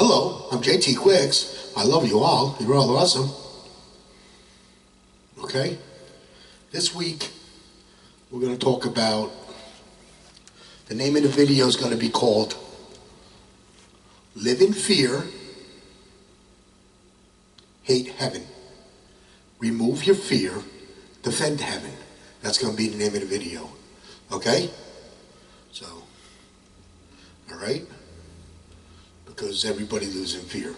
Hello, I'm JT Quicks. I love you all. You're all awesome. Okay? This week, we're going to talk about, the name of the video is going to be called Live in Fear, Hate Heaven. Remove your fear, defend heaven. That's going to be the name of the video. Okay? So, all right? Because everybody lives in fear.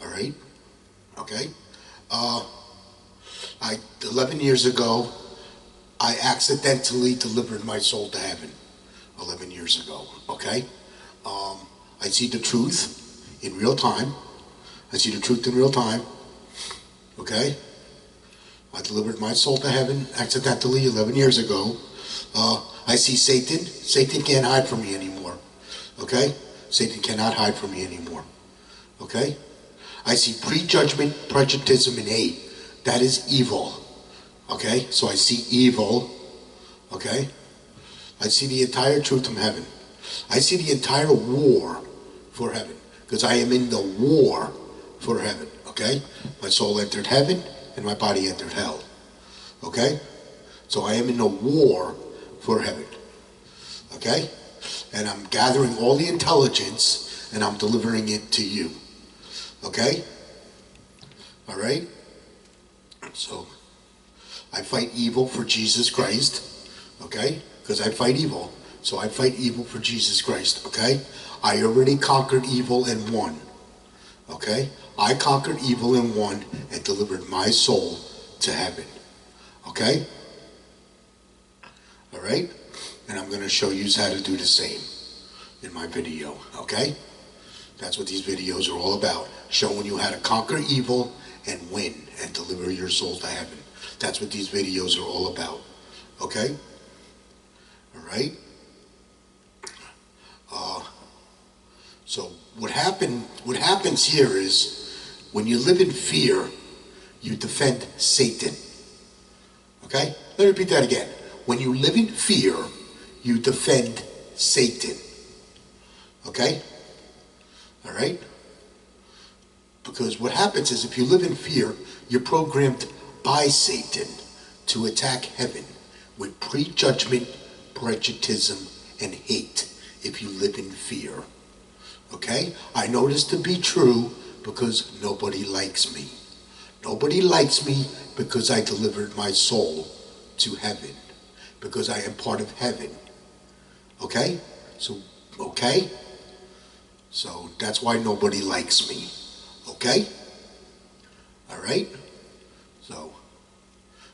All right? Okay? 11 years ago, I accidentally delivered my soul to heaven. 11 years ago. Okay? I see the truth in real time. I see the truth in real time. Okay? I delivered my soul to heaven accidentally 11 years ago. I see Satan. Satan can't hide from me anymore. Okay? Satan cannot hide from me anymore. Okay? I see prejudgment, prejudice, and hate. That is evil. Okay? So I see evil. Okay? I see the entire truth from heaven. I see the entire war for heaven. Because I am in the war for heaven. Okay? My soul entered heaven and my body entered hell. Okay? So I am in a war for heaven. Okay? And I'm gathering all the intelligence and I'm delivering it to you. Okay? Alright? So, I fight evil for Jesus Christ. Okay? Because I fight evil. So I fight evil for Jesus Christ. Okay? I already conquered evil and won. Okay? I conquered evil and won and delivered my soul to heaven. Okay? Alright? And I'm going to show you how to do the same in my video. Okay? That's what these videos are all about. Showing you how to conquer evil and win and deliver your soul to heaven. That's what these videos are all about. Okay? Alright? So what happens here is when you live in fear, you defend Satan. Okay? Let me repeat that again. When you live in fear, you defend Satan. Okay? Alright? Because what happens is if you live in fear, you're programmed by Satan to attack heaven with prejudgment, prejudice, and hate if you live in fear. Okay? I know this to be true because nobody likes me. Nobody likes me because I delivered my soul to heaven. Because I am part of heaven. Okay? So, okay? So that's why nobody likes me. Okay? Alright? So,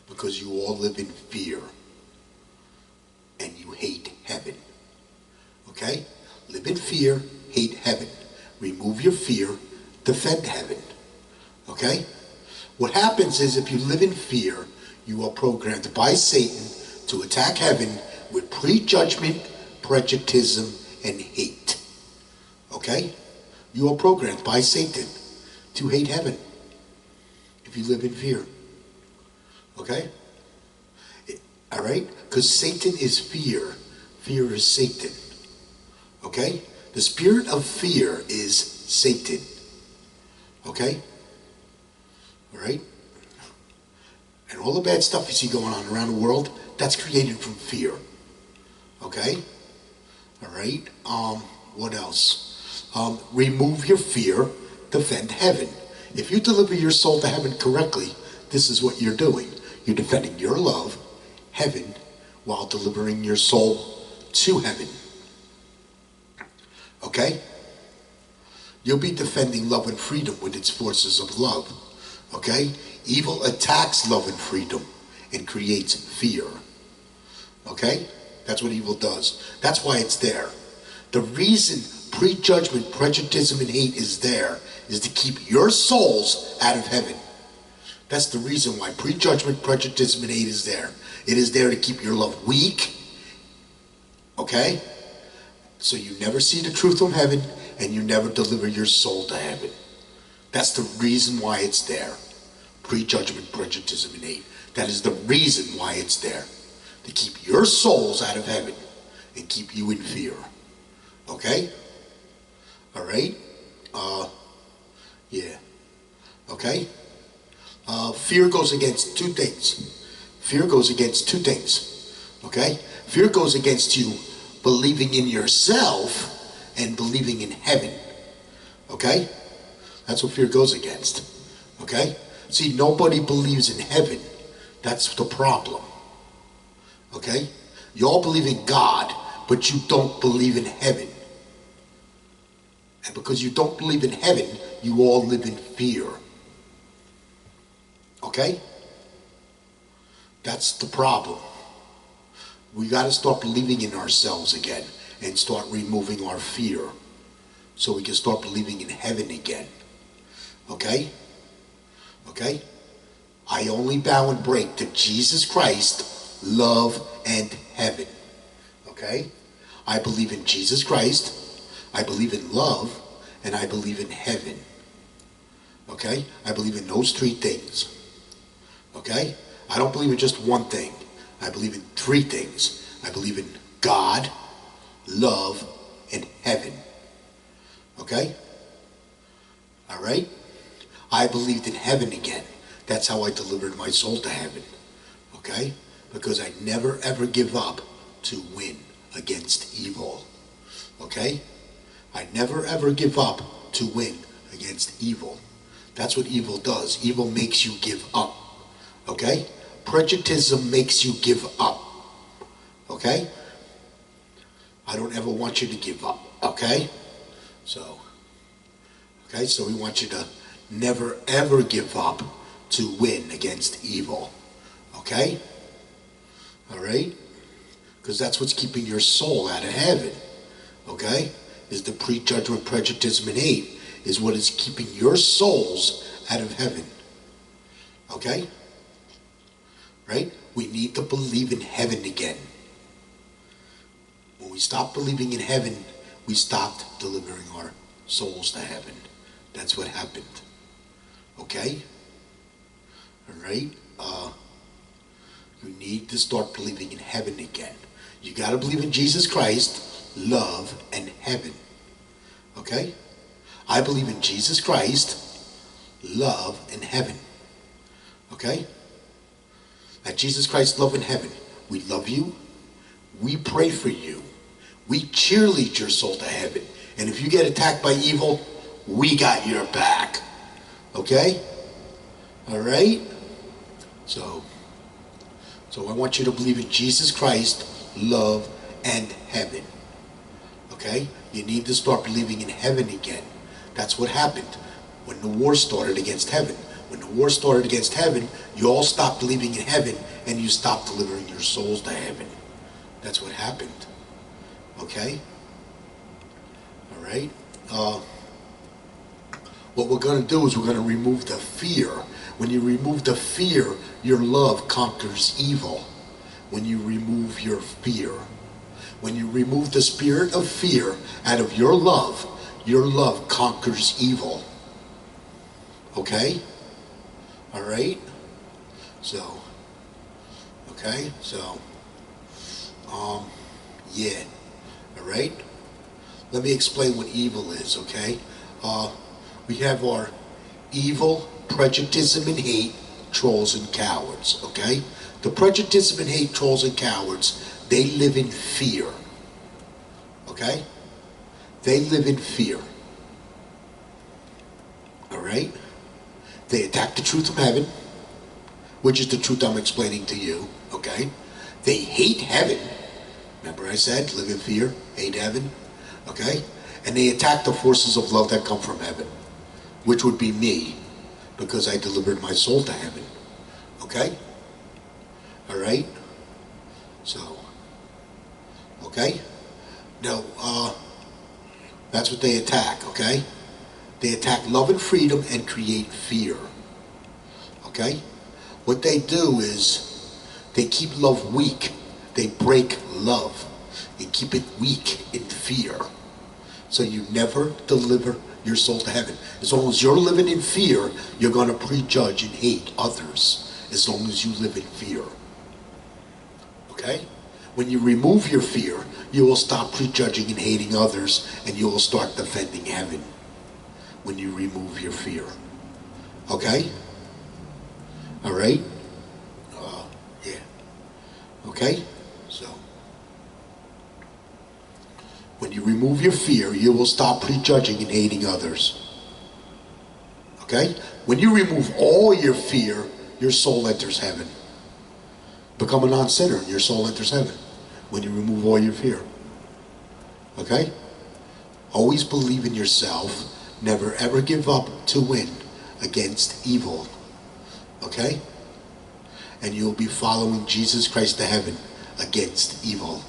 because you all live in fear. And you hate heaven. Okay? Live in fear, hate heaven. Remove your fear, defend heaven. Okay? What happens is if you live in fear, you are programmed by Satan to attack heaven with prejudgment, prejudice, and hate. Okay? You are programmed by Satan to hate heaven if you live in fear. Okay? Alright? Because Satan is fear. Fear is Satan. Okay? The spirit of fear is Satan. Okay? Alright? And all the bad stuff you see going on around the world, that's created from fear. Okay? Alright? What else? Remove your fear, defend heaven. If you deliver your soul to heaven correctly, this is what you're doing. You're defending your love, heaven, while delivering your soul to heaven. Okay? You'll be defending love and freedom with its forces of love. Okay? Evil attacks love and freedom and creates fear. Okay? That's what evil does. That's why it's there. The reason prejudgment, prejudice, and hate is there is to keep your souls out of heaven. That's the reason why prejudgment, prejudice, and hate is there. It is there to keep your love weak. Okay? So you never see the truth of heaven and you never deliver your soul to heaven. That's the reason why it's there. Prejudgment, prejudice, and hate. That is the reason why it's there. To keep your souls out of heaven and keep you in fear. Okay? Alright? Yeah. Okay? Fear goes against two things. Fear goes against two things. Okay? Fear goes against you believing in yourself and believing in heaven. Okay? That's what fear goes against. Okay? See, nobody believes in heaven. That's the problem. Okay? You all believe in God, but you don't believe in heaven. And because you don't believe in heaven, you all live in fear. Okay? That's the problem. We got to start believing in ourselves again and start removing our fear so we can start believing in heaven again. Okay? Okay? I only bow and break to Jesus Christ, love, and heaven. Okay? I believe in Jesus Christ, I believe in love, and I believe in heaven. Okay? I believe in those three things. Okay? I don't believe in just one thing. I believe in three things. I believe in God, love, and heaven. Okay? All right? I believed in heaven again. That's how I delivered my soul to heaven. Okay? Because I never ever give up to win against evil. Okay? I never ever give up to win against evil. That's what evil does. Evil makes you give up. Okay? Prejudice makes you give up. Okay? I don't ever want you to give up. Okay? So we want you to never ever give up to win against evil. Okay? All right? Because that's what's keeping your soul out of heaven. Okay? Is the prejudgment, prejudice, and hate is what is keeping your souls out of heaven. Okay? Right? We need to believe in heaven again. When we stop believing in heaven, we stopped delivering our souls to heaven. That's what happened. Okay? All right? You need to start believing in heaven again. You got to believe in Jesus Christ, love, and heaven. Okay? I believe in Jesus Christ, love, and heaven. Okay? At Jesus Christ, love, and heaven. We love you. We pray for you. We cheerlead your soul to heaven. And if you get attacked by evil, we got your back. Okay? All right? So I want you to believe in Jesus Christ, love, and heaven. Okay? You need to start believing in heaven again. That's what happened when the war started against heaven. When the war started against heaven, you all stopped believing in heaven and you stopped delivering your souls to heaven. That's what happened. Okay? All right? What we're going to do is we're going to remove the fear. When you remove the fear, your love conquers evil. When you remove your fear. When you remove the spirit of fear out of your love conquers evil. Okay? All right? Yeah. All right? Let me explain what evil is, okay? We have our evil, prejudice, and hate, trolls, and cowards, okay? The prejudice and hate, trolls, and cowards, they live in fear, okay? They live in fear, all right? They attack the truth of heaven, which is the truth I'm explaining to you, okay? They hate heaven. Remember I said, live in fear, hate heaven, okay? And they attack the forces of love that come from heaven, which would be me, because I delivered my soul to heaven, okay? All right? Okay? Now, that's what they attack, okay? They attack love and freedom and create fear, okay? What they do is they keep love weak. They break love and keep it weak in fear. So you never deliver your soul to heaven. As long as you're living in fear, you're going to prejudge and hate others. As long as you live in fear. Okay? When you remove your fear, you will stop prejudging and hating others, and you will start defending heaven. when you remove your fear. Okay? All right? Yeah. Okay? So, when you remove your fear, you will stop prejudging and hating others. Okay? When you remove all your fear, your soul enters heaven. Become a non-sinner and your soul enters heaven. When you remove all your fear. Okay? Always believe in yourself. Never ever give up to win against evil. Okay? And you'll be following Jesus Christ to heaven against evil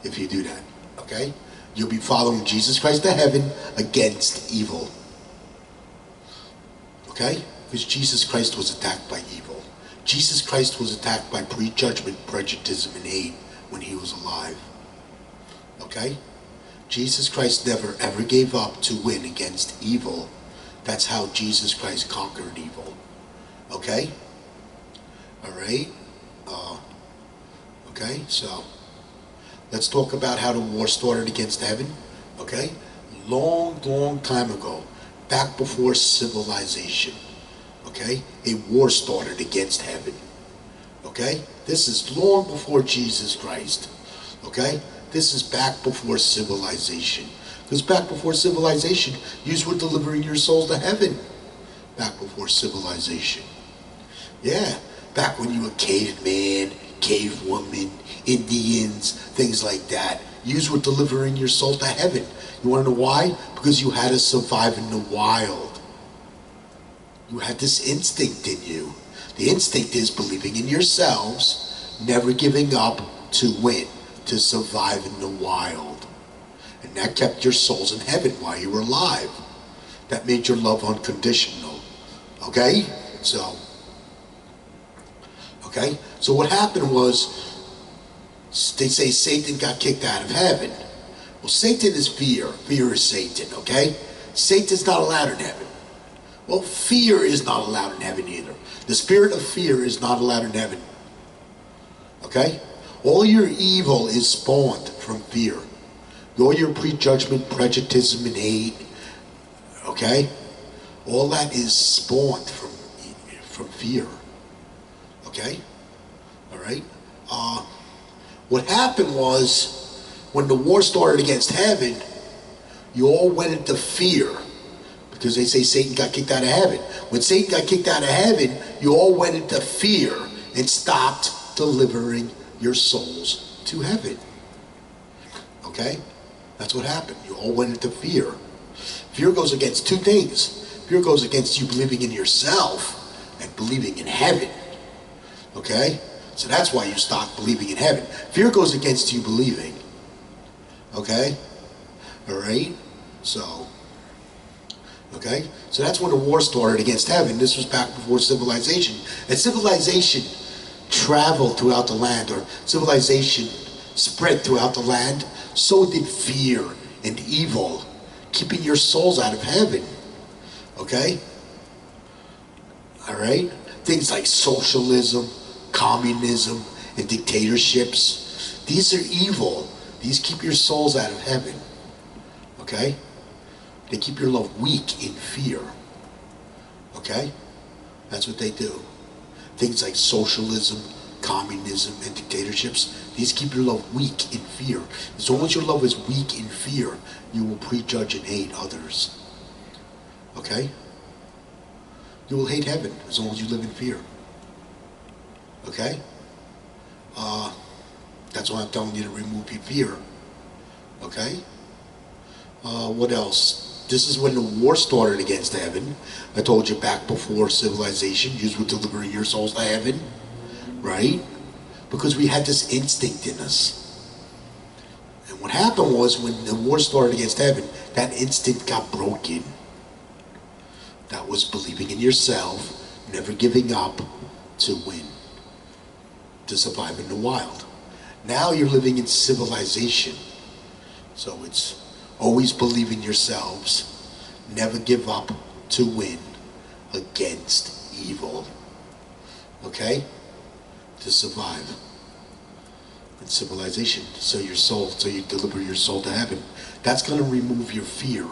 if you do that. Okay? You'll be following Jesus Christ to heaven against evil. Okay? Because Jesus Christ was attacked by evil. Jesus Christ was attacked by prejudgment, prejudice, and hate when he was alive. Okay? Jesus Christ never ever gave up to win against evil. That's how Jesus Christ conquered evil. Okay? Alright? Okay, so let's talk about how the war started against heaven. Okay? Long time ago, back before civilization. Okay? A war started against heaven. Okay? This is long before Jesus Christ. Okay? This is back before civilization. Because back before civilization, you were delivering your souls to heaven. Back before civilization. Yeah. Back when you were caveman, cavewoman, Indians, things like that. You were delivering your soul to heaven. You want to know why? Because you had to survive in the wild. You had this instinct in you. The instinct is believing in yourselves, never giving up to win, to survive in the wild. And that kept your souls in heaven while you were alive. That made your love unconditional. Okay? So what happened was, they say Satan got kicked out of heaven. Well, Satan is fear. Fear is Satan, okay? Satan's not allowed in heaven. Well, fear is not allowed in heaven either. The spirit of fear is not allowed in heaven. Okay? All your evil is spawned from fear. All your prejudgment, prejudice, and hate, okay? All that is spawned from fear. Okay? All right? What happened was, when the war started against heaven, you all went into fear. Because they say Satan got kicked out of heaven. When Satan got kicked out of heaven, you all went into fear and stopped delivering your souls to heaven. Okay? That's what happened. You all went into fear. Fear goes against two things. Fear goes against you believing in yourself and believing in heaven. Okay? So that's why you stopped believing in heaven. Fear goes against you believing. Okay? Alright? So that's when the war started against heaven. This was back before civilization. And civilization traveled throughout the land, or civilization spread throughout the land. So did fear and evil, keeping your souls out of heaven. Okay? Alright? Things like socialism, communism, and dictatorships. These are evil. These keep your souls out of heaven. Okay? They keep your love weak in fear. Okay? That's what they do. Things like socialism, communism, and dictatorships, these keep your love weak in fear. As long as your love is weak in fear, you will prejudge and hate others. Okay? You will hate heaven as long as you live in fear. Okay? That's why I'm telling you to remove your fear. Okay? What else? This is when the war started against heaven. I told you back before civilization, you were delivering your souls to heaven. Right? Because we had this instinct in us. And what happened was, when the war started against heaven, that instinct got broken. That was believing in yourself, never giving up to win, to survive in the wild. Now you're living in civilization. So it's always believe in yourselves, never give up to win against evil. Okay? To survive in civilization. So you deliver your soul to heaven. That's going to remove your fear.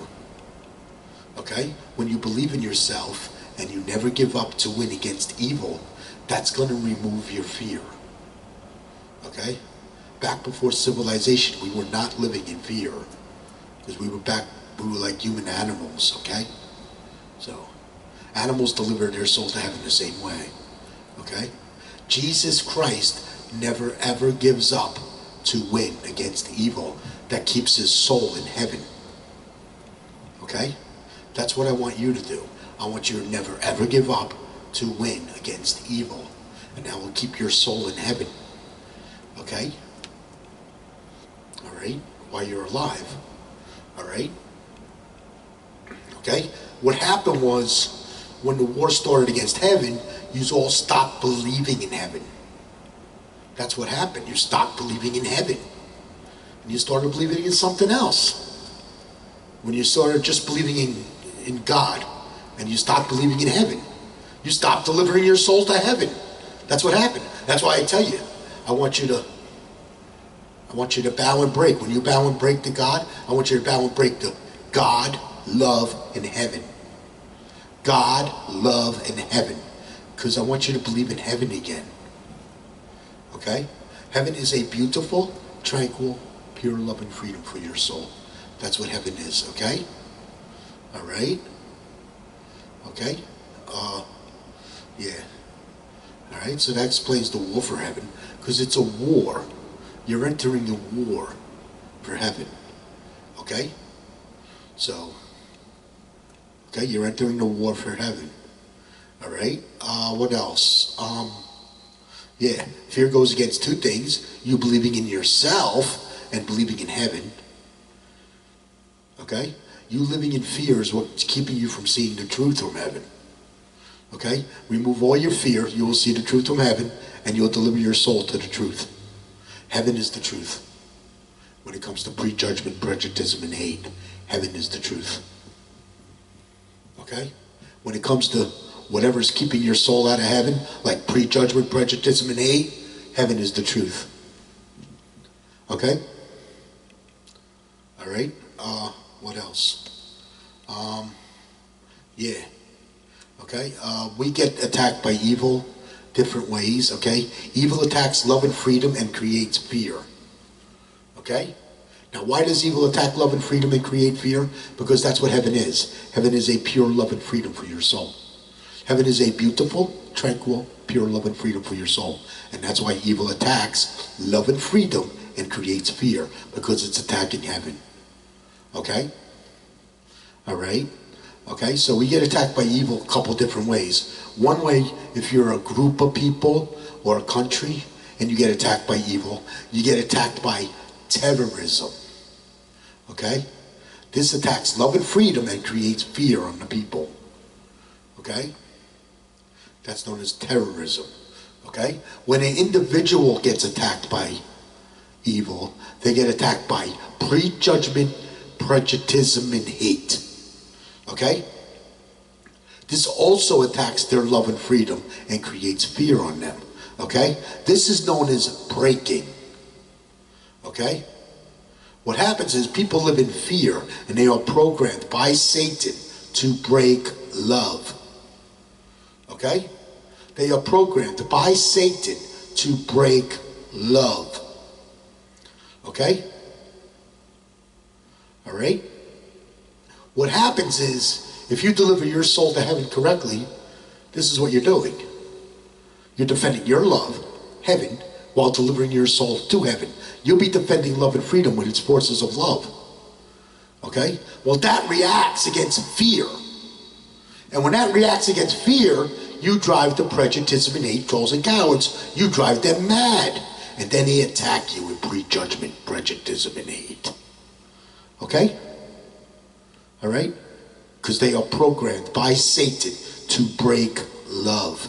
Okay? Okay? When you believe in yourself and you never give up to win against evil, that's going to remove your fear. Okay? Back before civilization, we were not living in fear because we were like human animals, okay? So, animals deliver their soul to heaven the same way, okay? Jesus Christ never ever gives up to win against evil. That keeps his soul in heaven, okay? That's what I want you to do. I want you to never ever give up to win against evil, and that will keep your soul in heaven, okay? All right? While you're alive, all right? Okay? What happened was, when the war started against heaven, you all stopped believing in heaven. That's what happened. You stopped believing in heaven. And you started believing in something else. When you started just believing in God, and you stopped believing in heaven, you stopped delivering your soul to heaven. That's what happened. That's why I tell you, I want you to bow and break. When you bow and break to God, I want you to bow and break to God, love, and heaven. God, love, and heaven. Because I want you to believe in heaven again. Okay? Heaven is a beautiful, tranquil, pure love and freedom for your soul. That's what heaven is, okay? All right? Okay? Yeah. All right, so that explains the war for heaven. Because it's a war. You're entering a war for heaven. Okay? So, okay, you're entering the war for heaven. All right? What else? Yeah, fear goes against two things. You believing in yourself and believing in heaven. Okay? You living in fear is what's keeping you from seeing the truth from heaven. Okay? Remove all your fear, you will see the truth from heaven, and you'll deliver your soul to the truth. Heaven is the truth. When it comes to prejudgment, prejudice, and hate, heaven is the truth. Okay? When it comes to whatever's keeping your soul out of heaven, like prejudgment, prejudice, and hate, heaven is the truth. Okay? All right? What else? Yeah. Okay? We get attacked by evil different ways, okay? Evil attacks love and freedom and creates fear. Okay? Now, why does evil attack love and freedom and create fear? Because that's what heaven is. Heaven is a pure love and freedom for your soul. Heaven is a beautiful, tranquil, pure love and freedom for your soul. And that's why evil attacks love and freedom and creates fear, because it's attacking heaven. Okay? All right? Okay, so we get attacked by evil a couple different ways. One way, if you're a group of people or a country and you get attacked by evil, you get attacked by terrorism. Okay? This attacks love and freedom and creates fear on the people. Okay? That's known as terrorism. Okay? When an individual gets attacked by evil, they get attacked by prejudgment, prejudice, and hate. Okay? This also attacks their love and freedom and creates fear on them. Okay? This is known as breaking. Okay? What happens is people live in fear and they are programmed by Satan to break love. Okay? They are programmed by Satan to break love. Okay? All right? What happens is, if you deliver your soul to heaven correctly, this is what you're doing. You're defending your love, heaven, while delivering your soul to heaven. You'll be defending love and freedom with its forces of love. Okay? Well, that reacts against fear. And when that reacts against fear, you drive the prejudice and hate, trolls, and cowards. You drive them mad. And then they attack you with prejudgment, prejudice, and hate. Okay? All right? Because they are programmed by Satan to break love.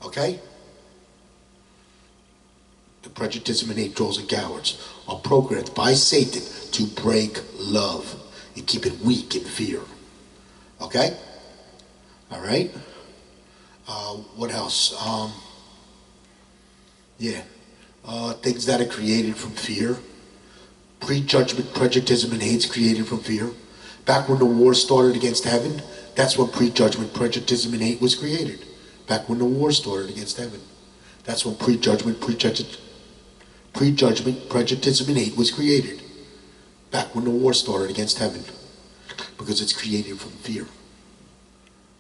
Okay? The prejudice and hate, trolls, and cowards are programmed by Satan to break love and keep it weak in fear. Okay? All right? What else? Things that are created from fear. Prejudgment, prejudice, and hate is created from fear. Back when the war started against heaven, that's when prejudgment, prejudice, and hate was created. Back when the war started against heaven, that's when prejudgment, prejudice, and hate was created. Back when the war started against heaven, because it's created from fear.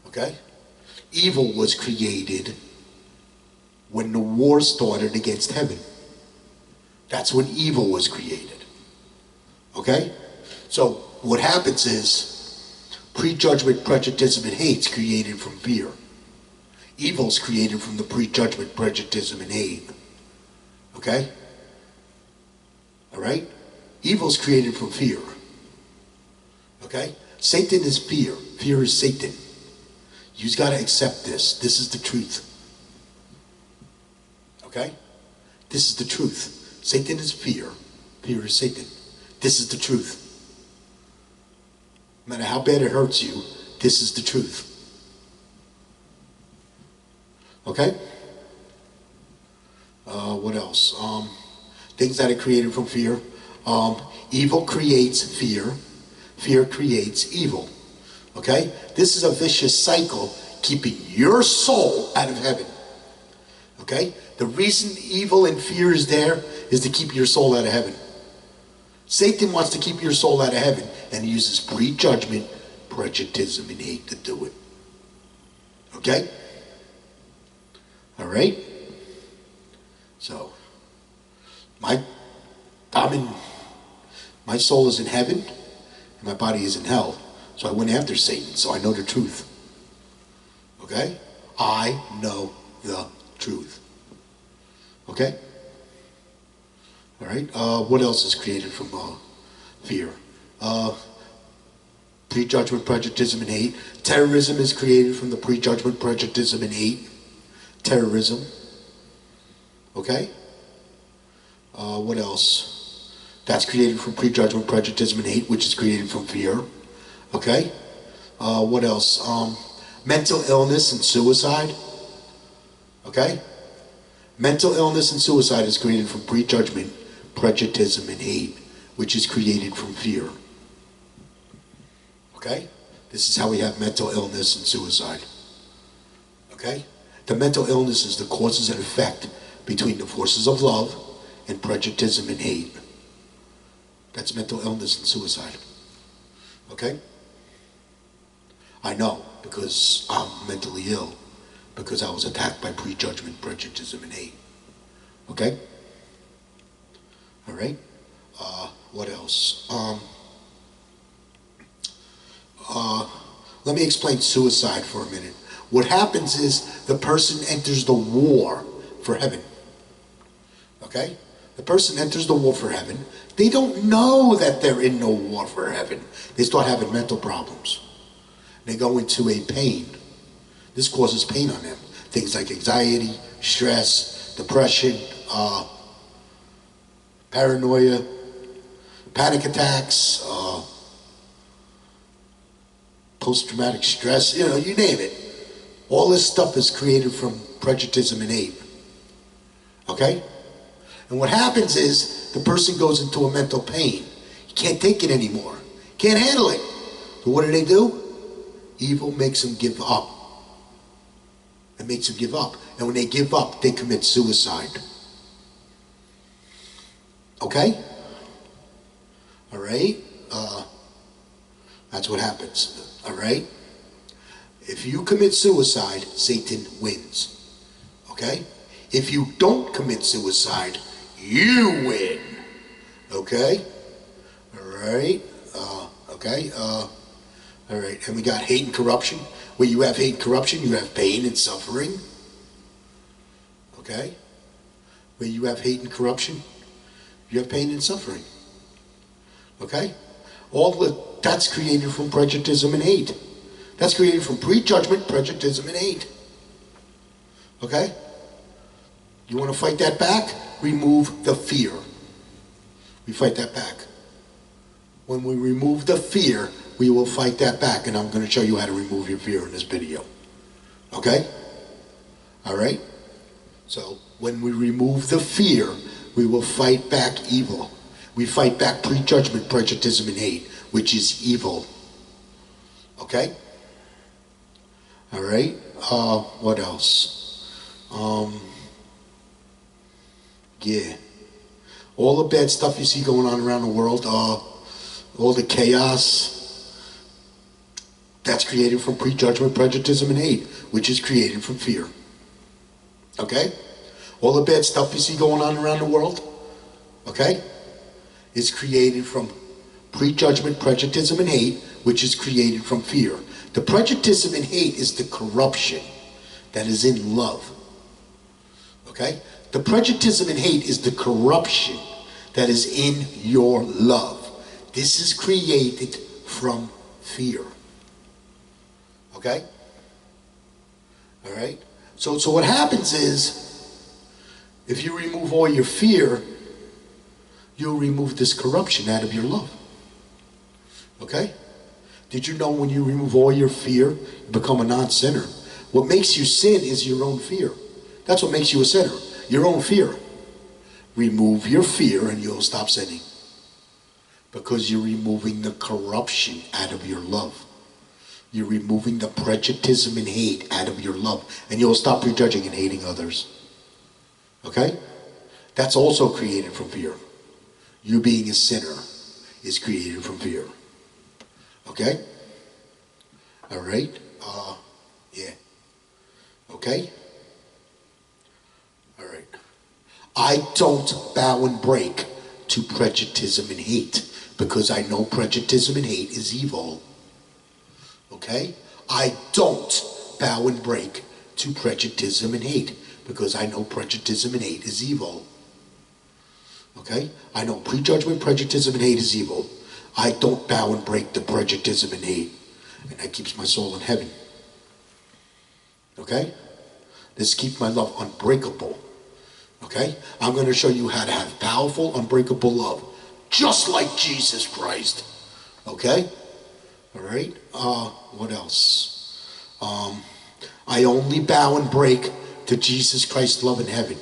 Okay? Evil was created when the war started against heaven. That's when evil was created. Okay? So what happens is prejudgment, prejudice, and hate is created from fear. Evil's created from the prejudgment, prejudice, and hate. Okay? All right? Evil's created from fear. Okay? Satan is fear. Fear is Satan. You've got to accept this. This is the truth. Okay? This is the truth. Satan is fear. Fear is Satan. This is the truth. No matter how bad it hurts you, this is the truth. Okay? What else? Things that are created from fear. Evil creates fear. Fear creates evil. Okay? This is a vicious cycle keeping your soul out of heaven. Okay? The reason evil and fear is there is to keep your soul out of heaven. Satan wants to keep your soul out of heaven, and he uses prejudgment, prejudice, and hate to do it. Okay? All right? So, my soul is in heaven, and my body is in hell. So I went after Satan, so I know the truth. Okay? I know the truth. Okay? All right? What else is created from fear? Prejudgment, prejudice, and hate. Terrorism is created from the prejudgment, prejudice, and hate. Terrorism. Okay? What else? That's created from prejudgment, prejudice, and hate, which is created from fear. Okay? What else? Mental illness and suicide. Okay? Mental illness and suicide is created from prejudgment, prejudice, and hate, which is created from fear. Okay? This is how we have mental illness and suicide. Okay? The mental illness is the causes and effect between the forces of love and prejudice and hate. That's mental illness and suicide. Okay? I know, because I'm mentally ill, because I was attacked by prejudgment, prejudice, and hate. Okay? All right? What else? Let me explain suicide for a minute. What happens is the person enters the war for heaven. Okay? The person enters the war for heaven. They don't know that they're in no war for heaven. They start having mental problems. They go into a pain. This causes pain on them. Things like anxiety, stress, depression, paranoia, panic attacks, post-traumatic stress, you name it. All this stuff is created from prejudice and hate. Okay? And what happens is the person goes into a mental pain. He can't take it anymore. Can't handle it. So what do? Evil makes them give up. It makes them give up. And when they give up, they commit suicide. Okay? All right? That's what happens. All right? If you commit suicide, Satan wins. Okay? If you don't commit suicide, you win. Okay? All right? Okay? All right. And we got hate and corruption. Where you have hate and corruption, you have pain and suffering. Okay? Where you have hate and corruption, you have pain and suffering. Okay? That's created from prejudice and hate. That's created from prejudgment, prejudice, and hate. Okay? You want to fight that back? Remove the fear. We fight that back. When we remove the fear, we will fight that back, and I'm going to show you how to remove your fear in this video. Okay? All right? So, when we remove the fear, we will fight back evil. We fight back prejudgment, prejudice, and hate, which is evil. Okay? All right? What else? Yeah. All the bad stuff you see going on around the world, all the chaos, that's created from prejudgment, prejudice, and hate, which is created from fear. Okay? All the bad stuff you see going on around the world, okay, is created from prejudgment, prejudice, and hate, which is created from fear. The prejudice and hate is the corruption that is in love. Okay? The prejudice and hate is the corruption that is in your love. This is created from fear. Okay? All right? So what happens is, if you remove all your fear, you'll remove this corruption out of your love. Okay? Did you know when you remove all your fear, you become a non-sinner? What makes you sin is your own fear. That's what makes you a sinner. Your own fear. Remove your fear and you'll stop sinning. Because you're removing the corruption out of your love. You're removing the prejudice and hate out of your love. And you'll stop prejudging and hating others. Okay? That's also created from fear. You being a sinner is created from fear. Okay? All right? Yeah. Okay? All right. I don't bow and break to prejudice and hate because I know prejudice and hate is evil. Okay? I don't bow and break to prejudice and hate because I know prejudice and hate is evil. Okay? I know prejudgment, prejudice, and hate is evil. I don't bow and break the prejudice and hate. And that keeps my soul in heaven. Okay? This keeps my love unbreakable. Okay? I'm going to show you how to have powerful, unbreakable love. Just like Jesus Christ. Okay? All right? What else? I only bow and break to Jesus Christ's love in heaven.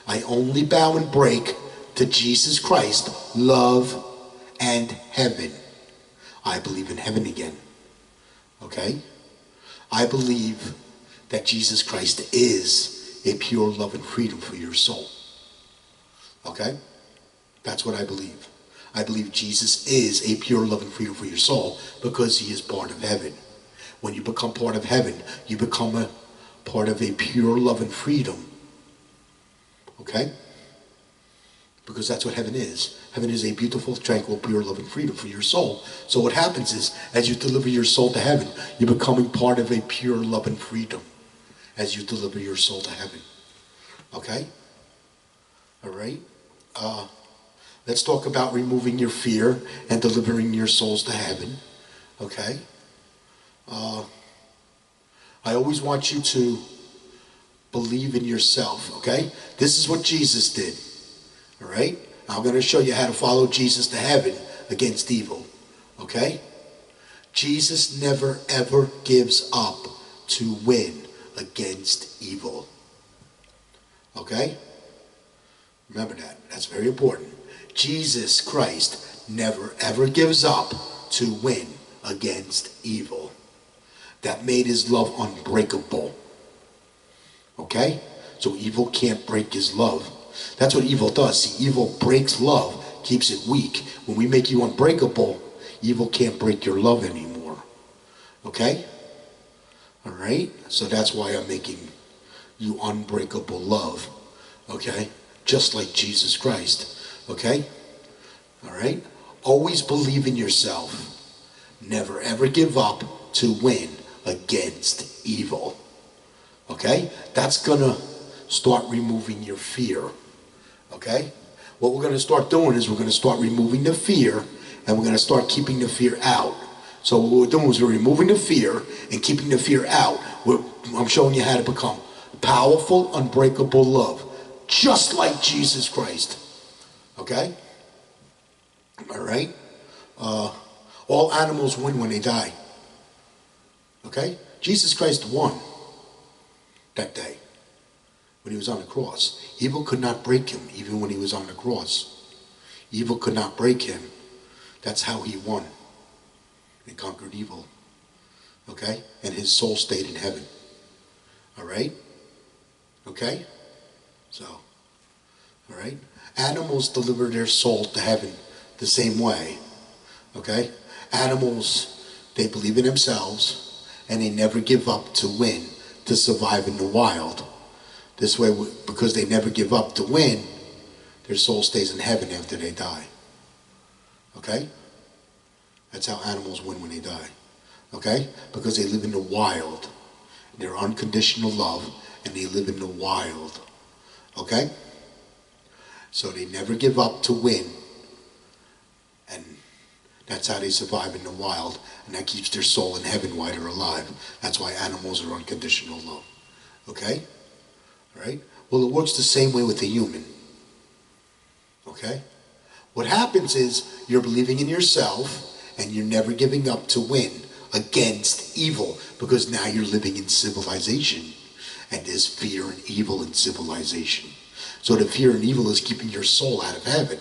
I only bow and break to Jesus Christ, love and heaven. I believe in heaven again. Okay? I believe that Jesus Christ is a pure love and freedom for your soul. Okay? That's what I believe. I believe Jesus is a pure love and freedom for your soul because he is part of heaven. When you become part of heaven, you become a part of a pure love and freedom. Okay? Because that's what heaven is. Heaven is a beautiful, tranquil, pure love and freedom for your soul. So what happens is, as you deliver your soul to heaven, you're becoming part of a pure love and freedom as you deliver your soul to heaven. Okay? All right? Let's talk about removing your fear and delivering your souls to heaven. Okay? I always want you to believe in yourself. Okay? This is what Jesus did. All right? I'm going to show you how to follow Jesus to heaven against evil. Okay? Jesus never ever gives up to win against evil. Okay? Remember that. That's very important. Jesus Christ never ever gives up to win against evil. That made his love unbreakable. Okay? So evil can't break his love. That's what evil does. See, evil breaks love, keeps it weak. When we make you unbreakable, evil can't break your love anymore. Okay? All right? So that's why I'm making you unbreakable love. Okay? Just like Jesus Christ. Okay? All right? Always believe in yourself. Never ever give up to win against evil. Okay? That's going to start removing your fear. Okay? What we're going to start doing is we're going to start removing the fear and we're going to start keeping the fear out. So what we're doing is we're removing the fear and keeping the fear out. I'm showing you how to become powerful, unbreakable love. Just like Jesus Christ. Okay? All right? All animals win when they die. Okay? Jesus Christ won that day when he was on the cross. Evil could not break him even when he was on the cross. Evil could not break him. That's how he won and conquered evil. Okay? And his soul stayed in heaven. All right? Okay? So, all right? Animals deliver their soul to heaven the same way. Okay? Animals, they believe in themselves, and they never give up to win, to survive in the wild. This way, because they never give up to win, their soul stays in heaven after they die. Okay? That's how animals win when they die. Okay? Because they live in the wild. They're unconditional love, and they live in the wild. Okay? So they never give up to win. And that's how they survive in the wild. And that keeps their soul in heaven while they're alive. That's why animals are unconditional love. Okay? All right? Well, it works the same way with the human. Okay? What happens is you're believing in yourself and you're never giving up to win against evil, because now you're living in civilization and there's fear and evil in civilization. So the fear and evil is keeping your soul out of heaven.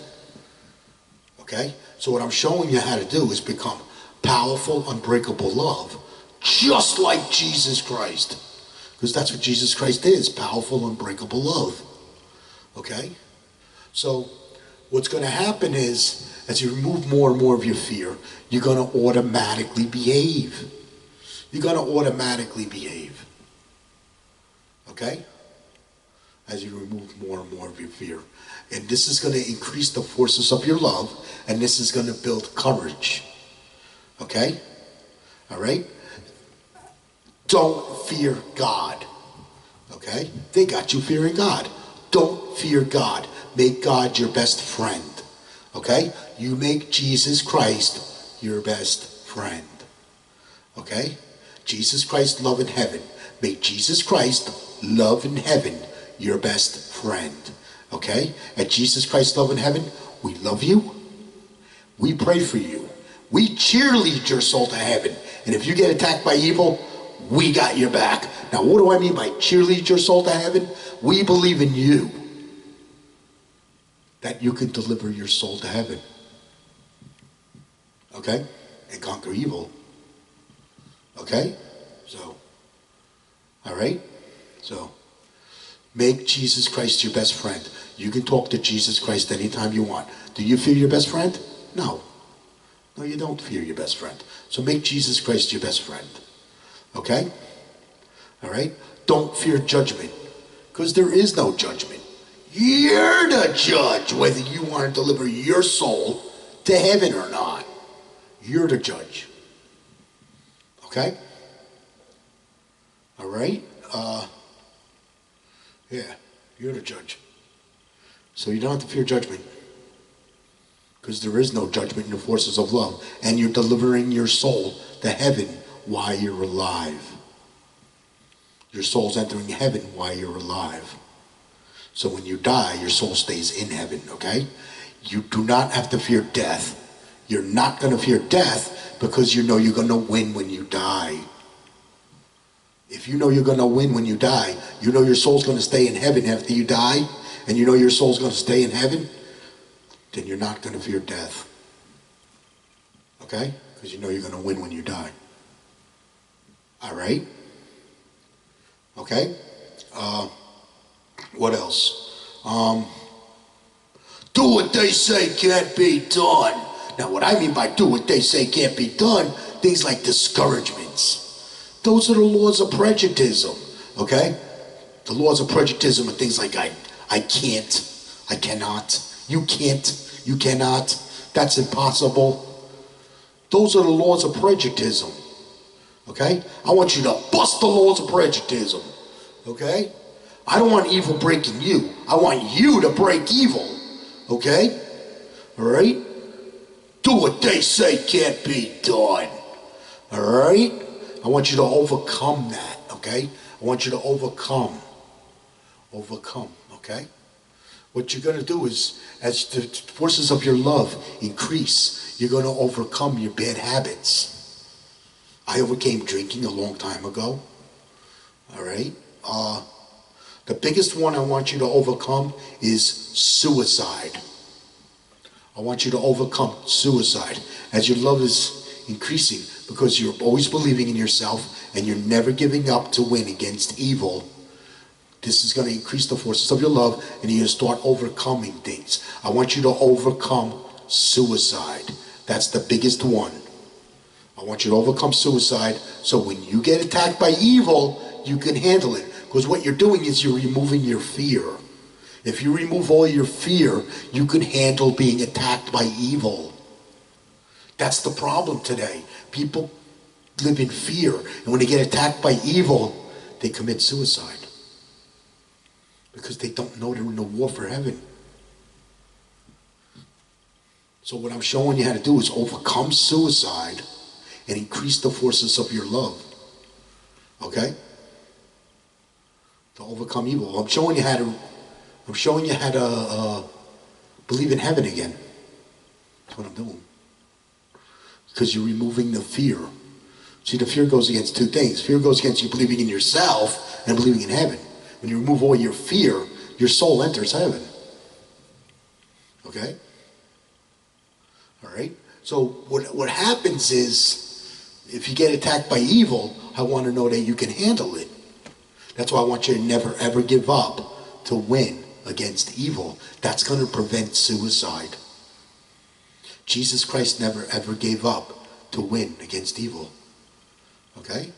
Okay? So what I'm showing you how to do is become powerful, unbreakable love, just like Jesus Christ. Because that's what Jesus Christ is, powerful, unbreakable love. Okay? So what's going to happen is, as you remove more and more of your fear, you're going to automatically behave. You're going to automatically behave. Okay? As you remove more and more of your fear. And this is going to increase the forces of your love, and this is going to build courage. Okay? All right? Don't fear God. Okay? They got you fearing God. Don't fear God. Make God your best friend. Okay? You make Jesus Christ your best friend. Okay? Jesus Christ, love in heaven. Make Jesus Christ, love in heaven, your best friend. Okay? At Jesus Christ, love in heaven, we love you. We pray for you. We cheerlead your soul to heaven. And if you get attacked by evil, we got your back. Now, what do I mean by cheerlead your soul to heaven? We believe in you, that you can deliver your soul to heaven. Okay? And conquer evil. Okay? So, all right? So, make Jesus Christ your best friend. You can talk to Jesus Christ anytime you want. Do you fear your best friend? No. No, you don't fear your best friend. So make Jesus Christ your best friend. Okay? All right? Don't fear judgment, because there is no judgment. You're the judge whether you want to deliver your soul to heaven or not. You're the judge. Okay? All right? Yeah, you're the judge. So you don't have to fear judgment, because there is no judgment in the forces of love. And you're delivering your soul to heaven while you're alive. Your soul's entering heaven while you're alive. So when you die, your soul stays in heaven, okay? You do not have to fear death. You're not going to fear death because you know you're going to win when you die. If you know you're going to win when you die, you know your soul's going to stay in heaven after you die, and you know your soul's going to stay in heaven, then you're not going to fear death. Okay? Because you know you're going to win when you die. All right? Okay? What else? Do what they say can't be done. Now, what I mean by do what they say can't be done, things like discouragements. Those are the laws of prejudice, okay? The laws of prejudice are things like I can't, I cannot, you can't, you cannot, that's impossible. Those are the laws of prejudice, okay? I want you to bust the laws of prejudice, okay? I don't want evil breaking you. I want you to break evil, okay? All right? Do what they say can't be done, all right? I want you to overcome that, okay? I want you to overcome, okay? What you're going to do is, as the forces of your love increase, you're going to overcome your bad habits. I overcame drinking a long time ago, all right? The biggest one I want you to overcome is suicide. I want you to overcome suicide as your love is increasing, because you're always believing in yourself and you're never giving up to win against evil. This is going to increase the forces of your love, and you're going to start overcoming things. I want you to overcome suicide. That's the biggest one. I want you to overcome suicide, so when you get attacked by evil, you can handle it. Because what you're doing is you're removing your fear. If you remove all your fear, you can handle being attacked by evil. That's the problem today. People live in fear, and when they get attacked by evil, they commit suicide. Because they don't know they're in the war for heaven. So what I'm showing you how to do is overcome suicide and increase the forces of your love. Okay? To overcome evil. I'm showing you how to believe in heaven again. That's what I'm doing. Because you're removing the fear. See, the fear goes against two things. Fear goes against you believing in yourself and believing in heaven. When you remove all your fear, your soul enters heaven. Okay? All right? So what happens is, if you get attacked by evil, I want to know that you can handle it. That's why I want you to never ever give up to win against evil. That's going to prevent suicide. Jesus Christ never ever gave up to win against evil. Okay?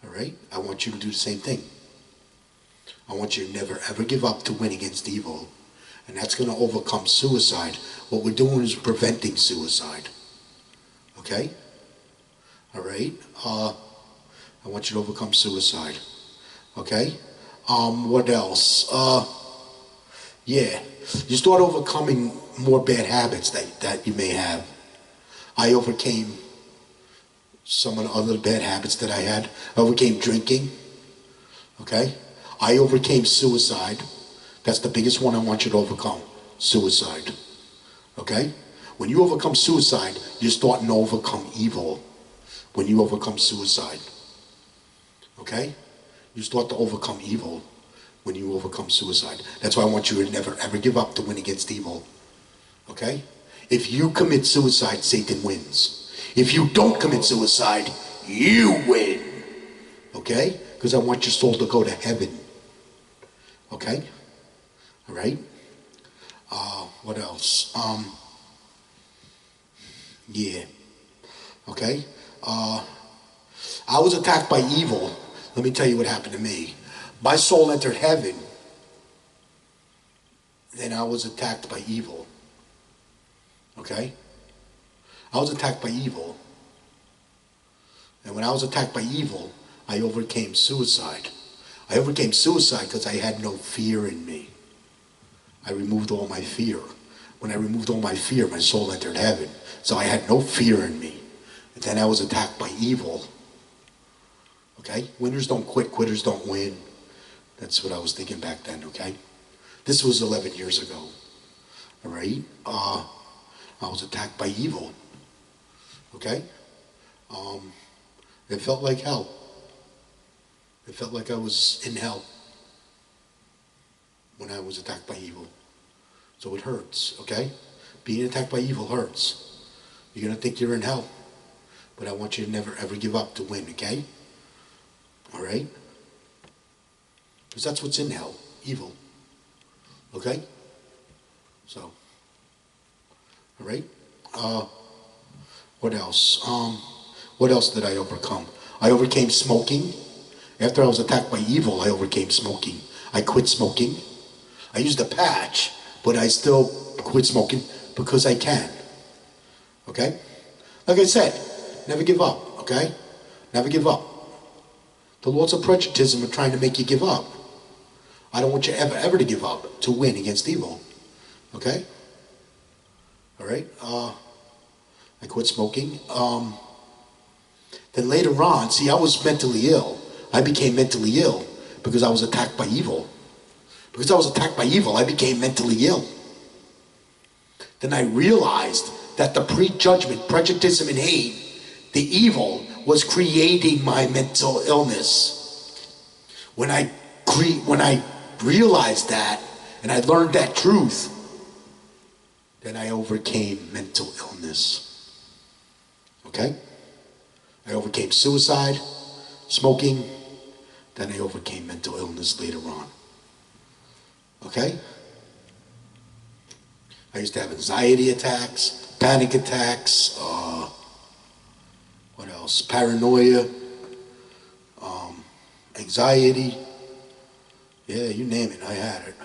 All right? I want you to do the same thing. I want you to never ever give up to win against evil. And that's going to overcome suicide. What we're doing is preventing suicide. Okay? All right? I want you to overcome suicide. Okay? What else? Yeah. You start overcoming more bad habits that you may have. I overcame some of the other bad habits that I had. I overcame drinking. Okay? I overcame suicide. That's the biggest one I want you to overcome. Suicide. Okay? When you overcome suicide, you're starting to overcome evil. When you overcome suicide. Okay? You start to overcome evil when you overcome suicide. That's why I want you to never ever give up to win against evil. Okay? If you commit suicide, Satan wins. If you don't commit suicide, you win. Okay? Because I want your soul to go to heaven. Okay? All right? What else? Yeah. Okay? I was attacked by evil. Let me tell you what happened to me. My soul entered heaven. Then I was attacked by evil. Okay? I was attacked by evil. And when I was attacked by evil, I overcame suicide. I overcame suicide because I had no fear in me. I removed all my fear. When I removed all my fear, my soul entered heaven. So I had no fear in me. And then I was attacked by evil. Okay? Winners don't quit, quitters don't win. That's what I was thinking back then, okay? This was 11 years ago. All right? I was attacked by evil. Okay? It felt like hell. It felt like I was in hell when I was attacked by evil. So it hurts, okay? Being attacked by evil hurts. You're going to think you're in hell. But I want you to never ever give up to win, okay? All right? Because that's what's in hell, evil. Okay? So, all right? What else? What else did I overcome? I overcame smoking. After I was attacked by evil, I overcame smoking. I quit smoking. I used a patch, but I still quit smoking because I can. Okay? Like I said, never give up, okay? Never give up. The laws of prejudice are trying to make you give up. I don't want you ever to give up to win against evil. Okay? All right? I quit smoking. Then later on, see, I was mentally ill. I became mentally ill because I was attacked by evil. Because I was attacked by evil, I became mentally ill. Then I realized that the prejudgment, prejudice, and hate, the evil, was creating my mental illness. When I realized that, and I learned that truth, then I overcame mental illness. Okay? I overcame suicide, smoking, then I overcame mental illness later on. Okay? I used to have anxiety attacks, panic attacks, what else? Paranoia, anxiety. Yeah, you name it, I had it.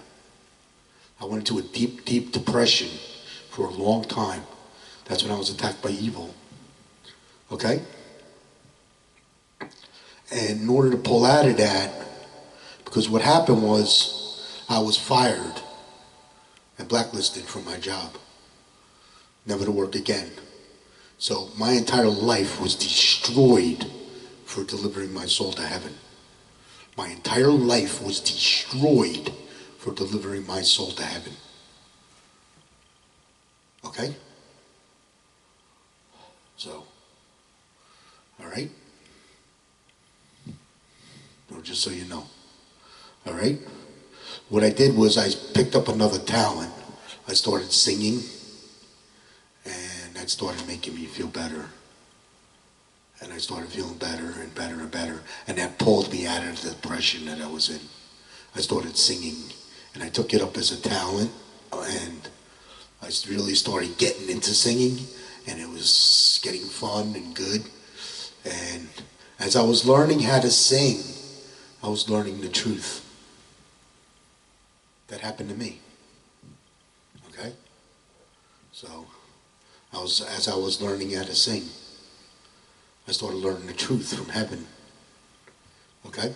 I went into a deep, deep depression for a long time. That's when I was attacked by evil. Okay? And in order to pull out of that, because what happened was I was fired and blacklisted from my job, never to work again. So my entire life was destroyed for delivering my soul to heaven. My entire life was destroyed for delivering my soul to heaven. Okay? So, all right? Just so you know. All right? What I did was I picked up another talent. I started singing, and that started making me feel better. And I started feeling better and better and better. And that pulled me out of the depression that I was in. I started singing, and I took it up as a talent, and I really started getting into singing, and it was getting fun and good. And as I was learning how to sing, I was learning the truth. That happened to me. Okay? So, as I was learning how to sing, I started learning the truth from heaven. Okay?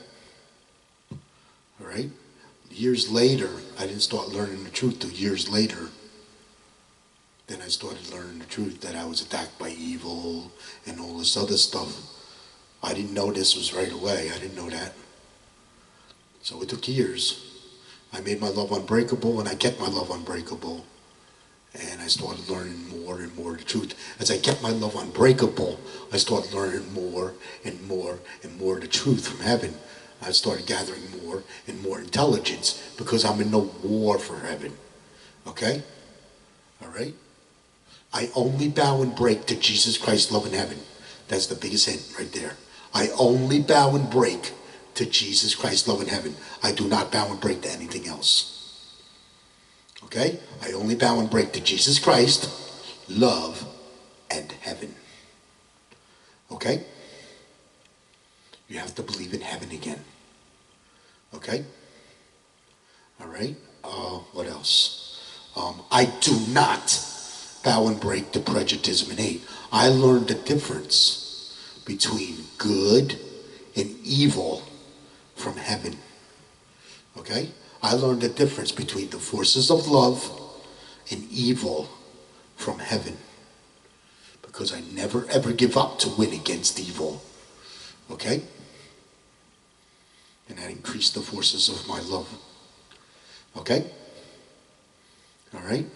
All right? Years later, I didn't start learning the truth till years later. Then I started learning the truth that I was attacked by evil and all this other stuff. I didn't know this was right away. I didn't know that. So it took years. I made my love unbreakable, and I kept my love unbreakable. And I started learning more and more the truth. As I kept my love unbreakable, I started learning more and more and more the truth from heaven. I started gathering more and more intelligence because I'm in no war for heaven. Okay? All right? I only bow and break to Jesus Christ's love in heaven. That's the biggest hint right there. I only bow and break to Jesus Christ's love in heaven. I do not bow and break to anything else. Okay? I only bow and break to Jesus Christ, love, and heaven. Okay? You have to believe in heaven again. Okay? All right? What else? I do not bow and break to prejudice and hate. I learned the difference between good and evil from heaven. Okay? I learned the difference between the forces of love and evil from heaven. Because I never ever give up to win against evil. Okay? And that increased the forces of my love. Okay? All right?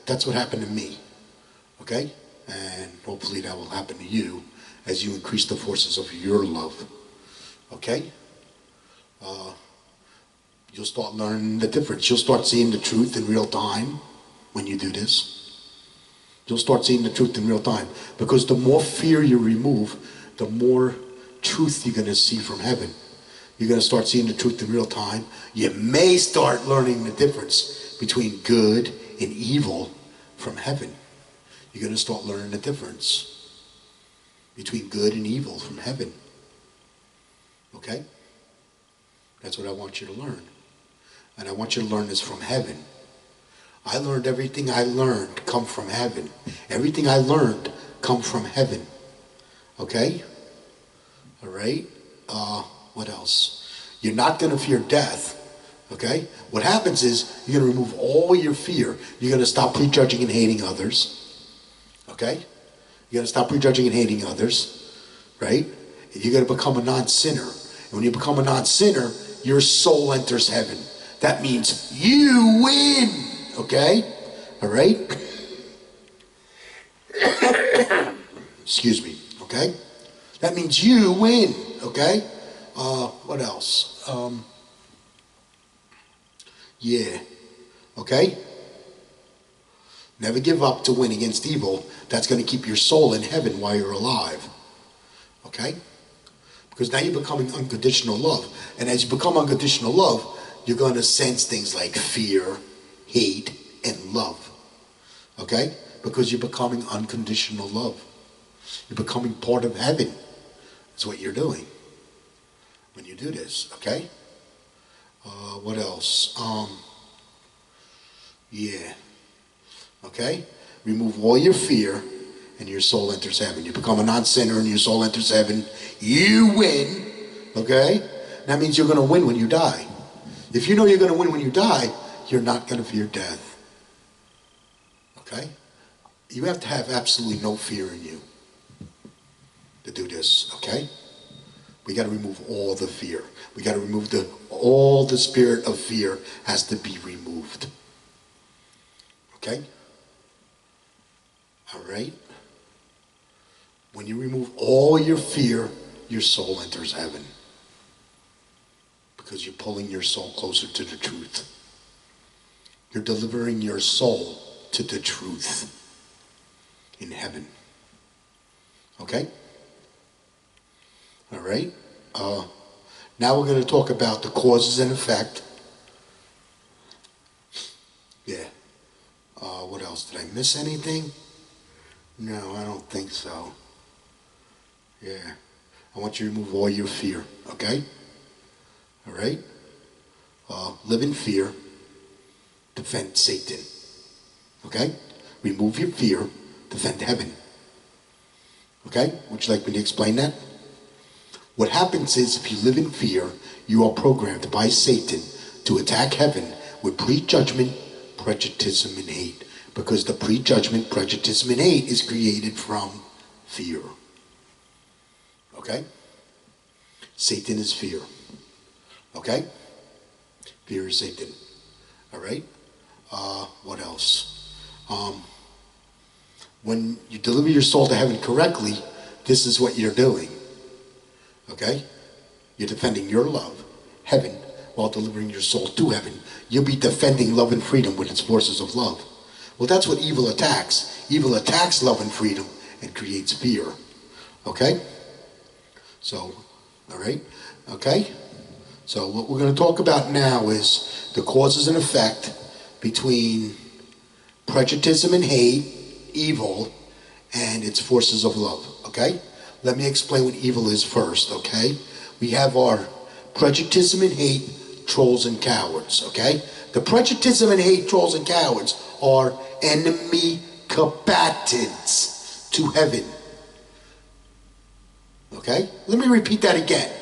That's what happened to me. Okay? And hopefully that will happen to you as you increase the forces of your love. Okay? You'll start learning the difference. You'll start seeing the truth in real time when you do this. You'll start seeing the truth in real time. Because the more fear you remove, the more truth you're going to see from heaven. You're going to start seeing the truth in real time. You may start learning the difference between good and evil from heaven. You're going to start learning the difference between good and evil from heaven. Okay? That's what I want you to learn. And I want you to learn this from heaven. I learned everything I learned come from heaven. Everything I learned come from heaven. Okay? All right? What else? You're not going to fear death. Okay? What happens is you're going to remove all your fear. You're going to stop prejudging and hating others. Okay? You're going to stop prejudging and hating others. Right? You're going to become a non-sinner. And when you become a non-sinner, your soul enters heaven. That means you win. Okay? All right? Excuse me. Okay? That means you win. Okay? What else? Yeah. Okay? Never give up to win against evil. That's going to keep your soul in heaven while you're alive. Okay? Because now you're becoming unconditional love. And as you become unconditional love, you're going to sense things like fear, hate, and love. Okay? Because you're becoming unconditional love. You're becoming part of heaven. That's what you're doing when you do this. Okay? What else? Yeah. Okay? Remove all your fear and your soul enters heaven. You become a non-sinner and your soul enters heaven. You win. Okay? That means you're going to win when you die. If you know you're going to win when you die, you're not going to fear death. Okay? You have to have absolutely no fear in you to do this. Okay? We got to remove all the fear. We got to remove all the spirit of fear has to be removed. Okay? All right? When you remove all your fear, your soul enters heaven. Because you're pulling your soul closer to the truth. You're delivering your soul to the truth in heaven. Okay? All right? Now we're going to talk about the causes and effect. Yeah. What else? Did I miss anything? No, I don't think so. Yeah. I want you to remove all your fear. Okay? All right? Live in fear. Defend Satan. Okay? Remove your fear. Defend heaven. Okay? Would you like me to explain that? What happens is if you live in fear, you are programmed by Satan to attack heaven with prejudgment, prejudice, and hate. Because the prejudgment, prejudice, and hate is created from fear. Okay? Satan is fear. Okay? Fear is Satan. All right? What else? When you deliver your soul to heaven correctly, this is what you're doing. Okay? You're defending your love, heaven, while delivering your soul to heaven. You'll be defending love and freedom with its forces of love. Well, that's what evil attacks. Evil attacks love and freedom and creates fear. Okay? So, all right? Okay? So what we're going to talk about now is the causes and effect between prejudice and hate, evil, and its forces of love. Okay? Let me explain what evil is first, okay? We have our prejudice and hate, trolls and cowards, okay? The prejudice and hate, trolls and cowards are enemy combatants to heaven. Okay? Let me repeat that again.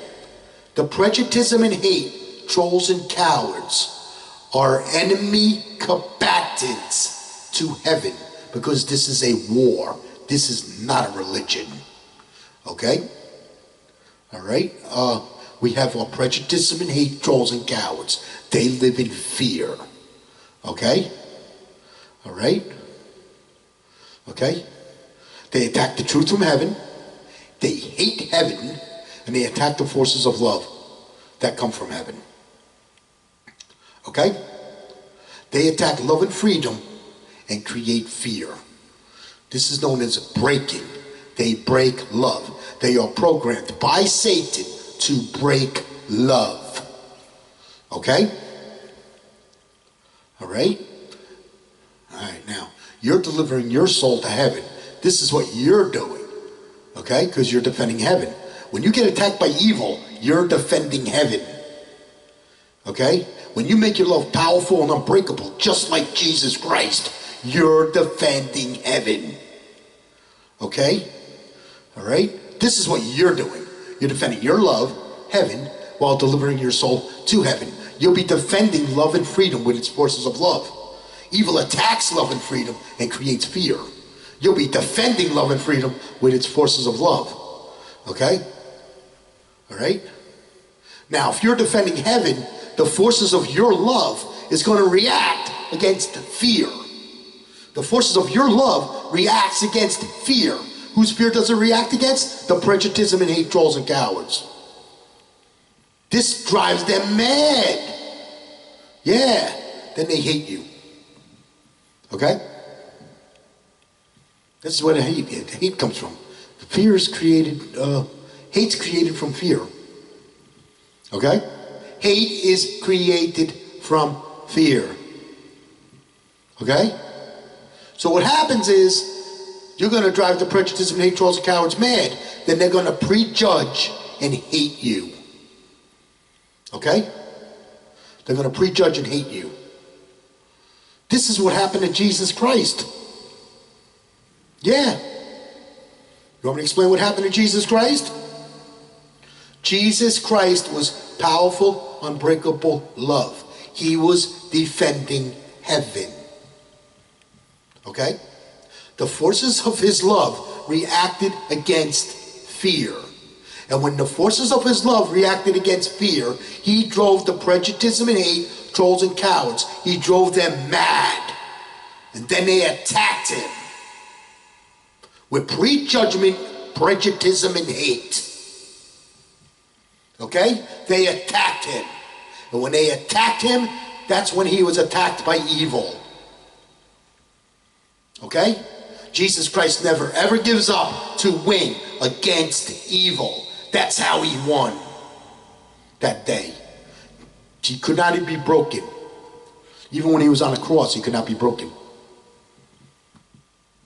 The prejudice and hate, trolls and cowards are enemy combatants to heaven because this is a war. This is not a religion. Okay? All right? We have our prejudice and hate, trolls and cowards. They live in fear. Okay? All right? Okay? They attack the truth from heaven. They hate heaven. And they attack the forces of love that come from heaven. Okay? They attack love and freedom and create fear. This is known as breaking. They break love. They are programmed by Satan to break love. Okay? All right? All right, now, you're delivering your soul to heaven. This is what you're doing. Okay? Because you're defending heaven. When you get attacked by evil, you're defending heaven. Okay? When you make your love powerful and unbreakable, just like Jesus Christ, you're defending heaven. Okay? All right? This is what you're doing. You're defending your love, heaven, while delivering your soul to heaven. You'll be defending love and freedom with its forces of love. Evil attacks love and freedom and creates fear. You'll be defending love and freedom with its forces of love. Okay? All right? Now, if you're defending heaven, the forces of your love is going to react against fear. The forces of your love reacts against fear. Whose fear does it react against? The prejudice and hate, trolls and cowards. This drives them mad. Yeah. Then they hate you. Okay? This is where the hate comes from. Fear is created, hate's created from fear. Okay? Hate is created from fear. Okay? So what happens is, you're going to drive the prejudice and hate, trolls, and cowards mad. Then they're going to prejudge and hate you. Okay? They're going to prejudge and hate you. This is what happened to Jesus Christ. Yeah. You want me to explain what happened to Jesus Christ? Jesus Christ was powerful, unbreakable love. He was defending heaven. Okay? The forces of his love reacted against fear. And when the forces of his love reacted against fear, he drove the prejudice and hate, trolls and cowards. He drove them mad. And then they attacked him with prejudgment, prejudice, and hate. Okay? They attacked him. And when they attacked him, that's when he was attacked by evil. Okay? Jesus Christ never ever gives up to win against evil. That's how he won that day. He could not be broken. Even when he was on the cross, he could not be broken.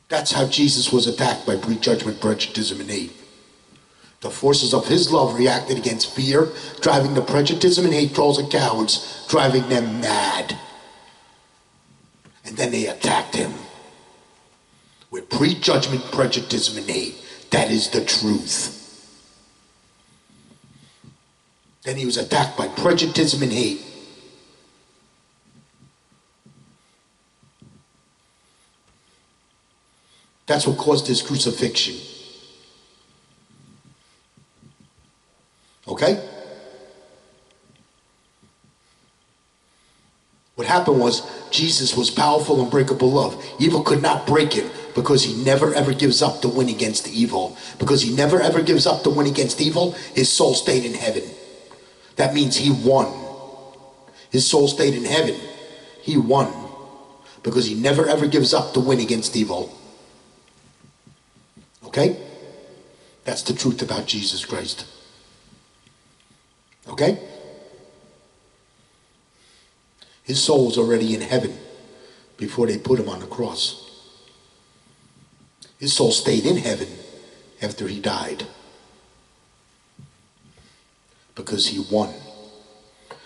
That's how Jesus was attacked by prejudgment, prejudice, and hate. The forces of his love reacted against fear, driving the prejudice and hate, trolls and cowards, driving them mad. And then they attacked him with prejudgment, prejudice, and hate. That is the truth. Then he was attacked by prejudice and hate. That's what caused his crucifixion. Okay? What happened was, Jesus was powerful, unbreakable love. Evil could not break him because he never ever gives up to win against evil. Because he never ever gives up to win against evil, his soul stayed in heaven. That means he won. His soul stayed in heaven. He won. Because he never ever gives up to win against evil. Okay? That's the truth about Jesus Christ. Okay? His soul was already in heaven before they put him on the cross. His soul stayed in heaven after he died. Because he won.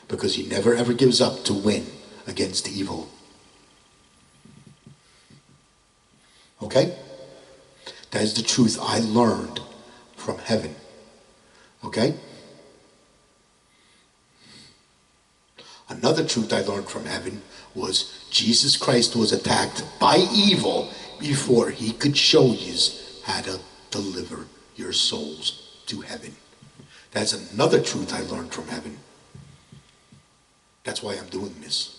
Because he never ever gives up to win against evil. Okay? That is the truth I learned from heaven. Okay? Another truth I learned from heaven was Jesus Christ was attacked by evil before he could show you how to deliver your souls to heaven. That's another truth I learned from heaven. That's why I'm doing this.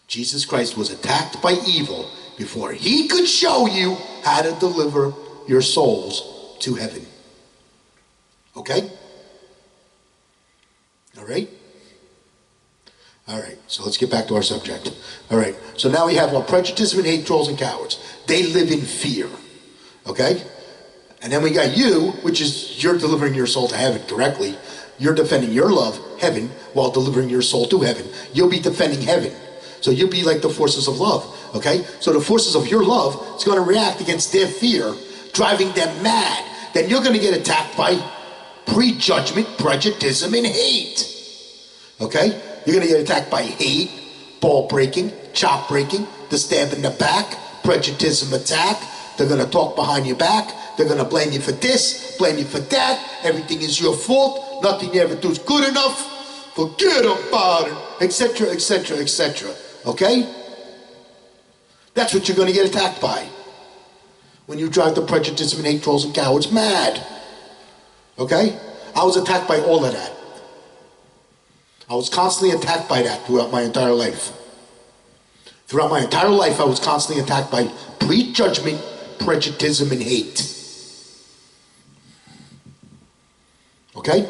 Jesus Christ was attacked by evil before he could show you how to deliver your souls to heaven. Okay? All right? All right, so let's get back to our subject. All right, so now we have prejudice and hate, trolls and cowards. They live in fear. Okay? And then we got you, which is you're delivering your soul to heaven correctly. You're defending your love, heaven, while delivering your soul to heaven. You'll be defending heaven. So you'll be like the forces of love. Okay? So the forces of your love is going to react against their fear, driving them mad. Then you're going to get attacked by prejudgment, prejudice, and hate. Okay? You're going to get attacked by hate, ball breaking, chop breaking, the stab in the back, prejudice and attack. They're going to talk behind your back. They're going to blame you for this, blame you for that. Everything is your fault. Nothing you ever do is good enough. Forget about it, etc., etc., etc. Okay? That's what you're going to get attacked by when you drive the prejudice and hate, trolls and cowards mad. Okay? I was attacked by all of that. I was constantly attacked by that throughout my entire life. Throughout my entire life, I was constantly attacked by prejudgment, prejudice, and hate. Okay?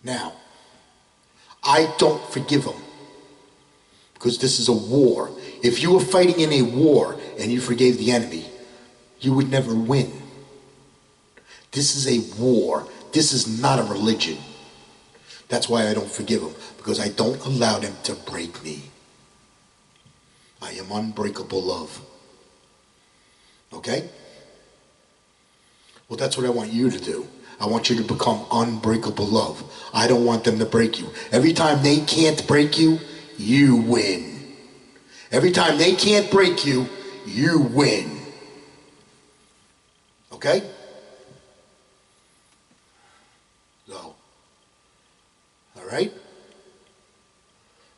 Now, I don't forgive him. Because this is a war. If you were fighting in a war and you forgave the enemy, you would never win. This is a war. This is not a religion. That's why I don't forgive them, because I don't allow them to break me. I am unbreakable love. Okay? Well, that's what I want you to do. I want you to become unbreakable love. I don't want them to break you. Every time they can't break you, you win. Every time they can't break you, you win. Okay? So, all right?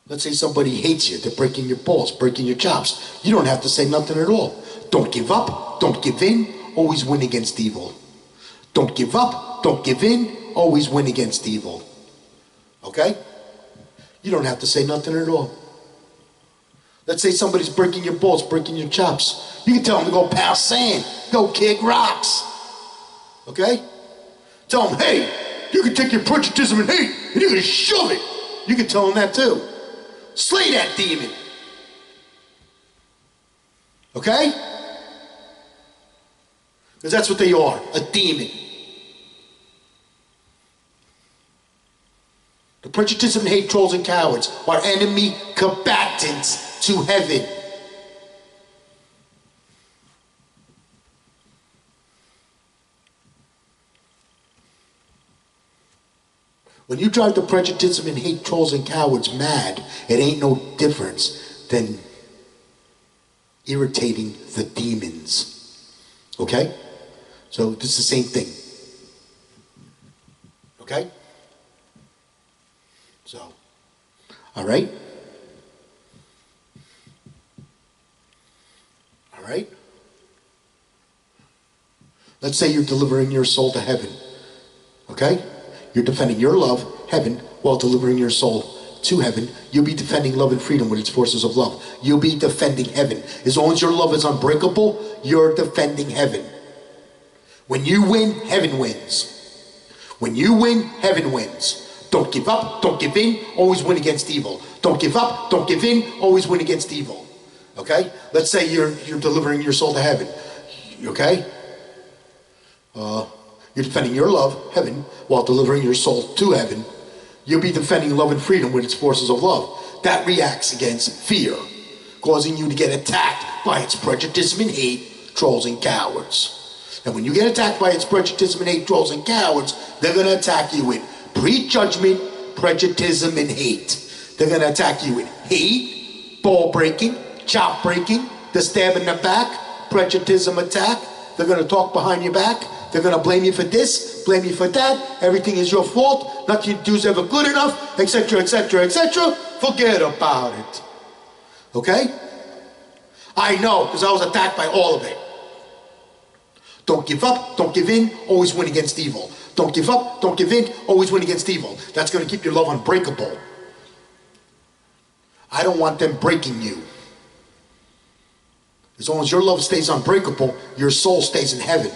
Let's say somebody hates you. They're breaking your balls, breaking your chops. You don't have to say nothing at all. Don't give up. Don't give in. Always win against evil. Don't give up. Don't give in. Always win against evil. Okay? You don't have to say nothing at all. Let's say somebody's breaking your balls, breaking your chops. You can tell them to go pound sand. Go kick rocks. Okay? Tell them, hey, you can take your prejudice and hate and you can shove it. You can tell them that too. Slay that demon. Okay? Because that's what they are, a demon. The prejudice and hate, trolls and cowards are enemy combatants to heaven. When you drive the prejudice and hate, trolls and cowards mad, it ain't no difference than irritating the demons. Okay? So this is the same thing. Okay? So, all right? All right? Let's say you're delivering your soul to heaven. Okay? You're defending your love, heaven, while delivering your soul to heaven. You'll be defending love and freedom with its forces of love. You'll be defending heaven. As long as your love is unbreakable, you're defending heaven. When you win, heaven wins. When you win, heaven wins. Don't give up, don't give in, always win against evil. Don't give up, don't give in, always win against evil. Okay? Let's say you're delivering your soul to heaven. Okay? You're defending your love, heaven, while delivering your soul to heaven. You'll be defending love and freedom with its forces of love. That reacts against fear, causing you to get attacked by its prejudice and hate, trolls and cowards. And when you get attacked by its prejudice and hate, trolls and cowards, they're going to attack you with prejudgment, prejudice and hate. They're going to attack you with hate, ball breaking, chop breaking, the stab in the back, prejudice attack. They're going to talk behind your back. They're going to blame you for this, blame you for that. Everything is your fault. Nothing you do is ever good enough, etc., etc., etc. Forget about it. Okay? I know, because I was attacked by all of it. Don't give up, don't give in, always win against evil. Don't give up, don't give in, always win against evil. That's going to keep your love unbreakable. I don't want them breaking you. As long as your love stays unbreakable, your soul stays in heaven.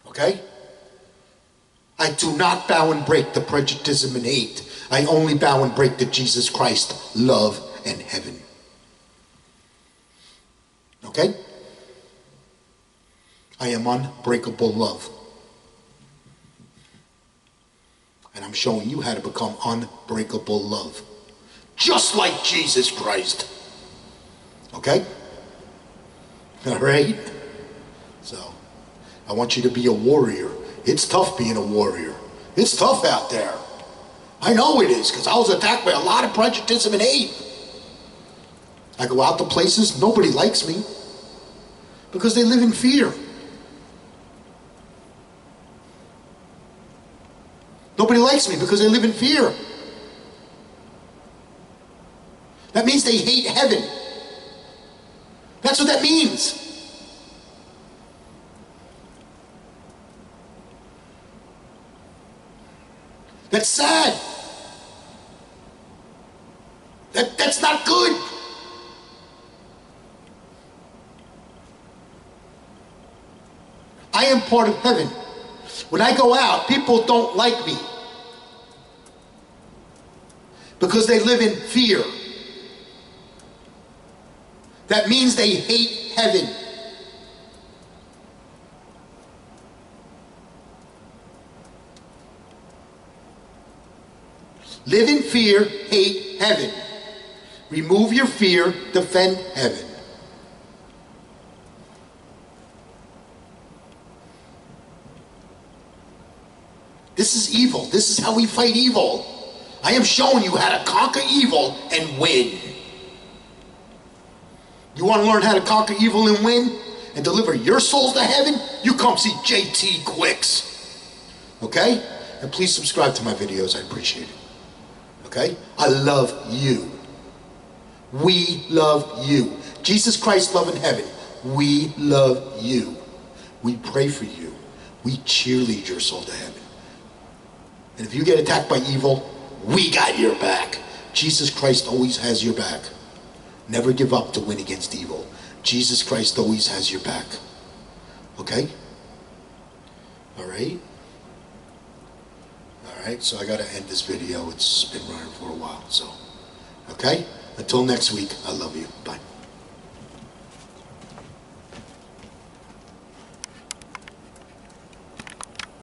Okay? I do not bow and break the prejudice and hate. I only bow and break the Jesus Christ, love and heaven. Okay? I am unbreakable love. And I'm showing you how to become unbreakable love. Just like Jesus Christ. Okay? All right? So, I want you to be a warrior. It's tough being a warrior. It's tough out there. I know it is, because I was attacked by a lot of prejudice and hate. I go out to places, nobody likes me, because they live in fear. Nobody likes me because they live in fear. That means they hate heaven. That's what that means. That's sad. That's not good. I am part of heaven. When I go out, people don't like me. because they live in fear. That means they hate heaven. Live in fear, hate heaven. Remove your fear, defend heaven. This is evil. This is how we fight evil. I am showing you how to conquer evil and win. You want to learn how to conquer evil and win and deliver your souls to heaven? You come see JT Quicks. Okay? And please subscribe to my videos. I appreciate it. Okay? I love you. We love you. Jesus Christ, love in heaven. We love you. We pray for you. We cheerlead your soul to heaven. And if you get attacked by evil, we got your back. Jesus Christ always has your back. Never give up to win against evil. Jesus Christ always has your back. Okay? Alright? Alright, so I gotta end this video. It's been running for a while, so. Okay? Until next week, I love you. Bye.